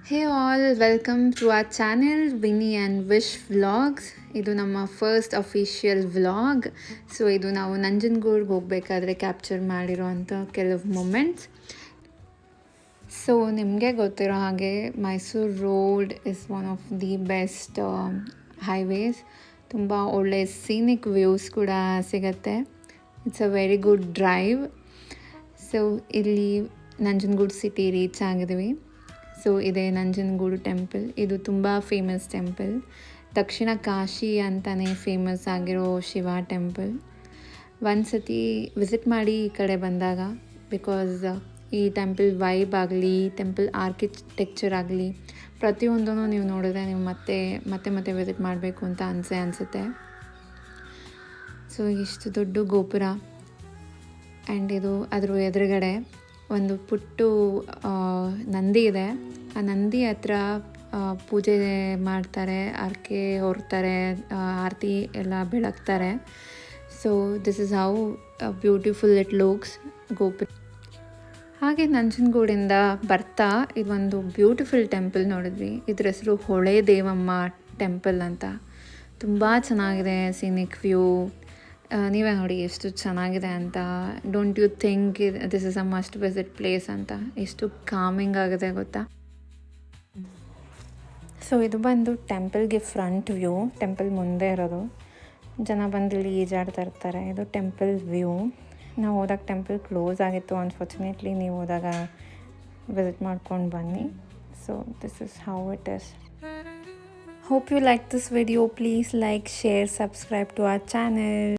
Hey all welcome to our channel Vini and Vish vlogs. ಇದು ನಮ್ಮ first official vlog. So ಇದು ನಾವು ನಂಜನಗೂಡ್ಗೆ ಹೋಗಬೇಕಾದ್ರೆ ಕ್ಯಾಪ್ಚರ್ ಮಾಡಿರೋವಂಥ ಕೆಲವು ಮೂಮೆಂಟ್ಸ್. ಸೊ ನಿಮಗೆ ಗೊತ್ತಿರೋ ಹಾಗೆ Mysuru road is one of the best highways. ತುಂಬ ಒಳ್ಳೆ ಸೀನಿಕ್ ವ್ಯೂಸ್ ಕೂಡ ಸಿಗತ್ತೆ. It's a very good drive. So ಇಲ್ಲಿ ನಂಜನಗೂಡು ಸಿಟಿ ರೀಚ್ ಆಗಿದ್ವಿ. ಸೊ ಇದೇ ನಂಜನಗೂಡು ಟೆಂಪಲ್. ಇದು ತುಂಬ ಫೇಮಸ್ ಟೆಂಪಲ್. ದಕ್ಷಿಣ ಕಾಶಿ ಅಂತಲೇ ಫೇಮಸ್ ಆಗಿರೋ ಶಿವ ಟೆಂಪಲ್. ಒಂದು ಸತಿ ವಿಸಿಟ್ ಮಾಡಿ ಈ ಕಡೆ ಬಂದಾಗ, ಬಿಕಾಸ್ ಈ ಟೆಂಪಲ್ ವೈಬ್ ಆಗಲಿ, ಟೆಂಪಲ್ ಆರ್ಕಿಟೆಕ್ಚರ್ ಆಗಲಿ, ಪ್ರತಿಯೊಂದೂ ನೀವು ನೋಡಿದ್ರೆ ನೀವು ಮತ್ತೆ ವಿಸಿಟ್ ಮಾಡಬೇಕು ಅಂತ ಅನಿಸುತ್ತೆ. ಸೊ ಇಷ್ಟು ದೊಡ್ಡ ಗೋಪುರ ಆ್ಯಂಡ್ ಇದು ಅದ್ರ ಎದುರುಗಡೆ ಒಂದು ಪುಟ್ಟು ನಂದಿ ಇದೆ. ಆ ನಂದಿ ಹತ್ರ ಪೂಜೆ ಮಾಡ್ತಾರೆ, ಹರಕೆ ಹೊರ್ತಾರೆ, ಆರತಿ ಎಲ್ಲ ಬೆಳಗ್ತಾರೆ. So this is how beautiful it looks ಗೋಪುರ. ಹಾಗೆ ನಂಜನಗೂಡಿಂದ ಬರ್ತಾ ಇದೊಂದು ಬ್ಯೂಟಿಫುಲ್ ಟೆಂಪಲ್ ನೋಡಿದ್ವಿ. ಇದ್ರ ಹೆಸರು ಹೊಳೆ ದೇವಮ್ಮ ಟೆಂಪಲ್ ಅಂತ. ತುಂಬ ಚೆನ್ನಾಗಿದೆ ಸೀನಿಕ್ ವ್ಯೂ. ನೀವೇ ನೋಡಿ ಎಷ್ಟು ಚೆನ್ನಾಗಿದೆ ಅಂತ. Don't you think this is a must visit place ಅಂತ? ಎಷ್ಟು ಕಾಮಿಂಗ್ ಆಗಿದೆ ಗೊತ್ತಾ. ಸೊ ಇದು ಬಂದು ಟೆಂಪಲ್ಗೆ ಫ್ರಂಟ್ ವ್ಯೂ. ಟೆಂಪಲ್ ಮುಂದೆ ಇರೋದು. ಜನ ಬಂದು ಇಲ್ಲಿ ಈಜಾಡ್ತಾ ಇರ್ತಾರೆ. ಇದು ಟೆಂಪಲ್ ವ್ಯೂ. ನಾವು ಹೋದಾಗ ಟೆಂಪಲ್ ಕ್ಲೋಸ್ ಆಗಿತ್ತು. ಅನ್ಫಾರ್ಚುನೇಟ್ಲಿ ನೀವು ಹೋದಾಗ ವಿಸಿಟ್ ಮಾಡ್ಕೊಂಡು ಬನ್ನಿ. So this is how it is. Hope you like this video. Please like, share, subscribe to our channel.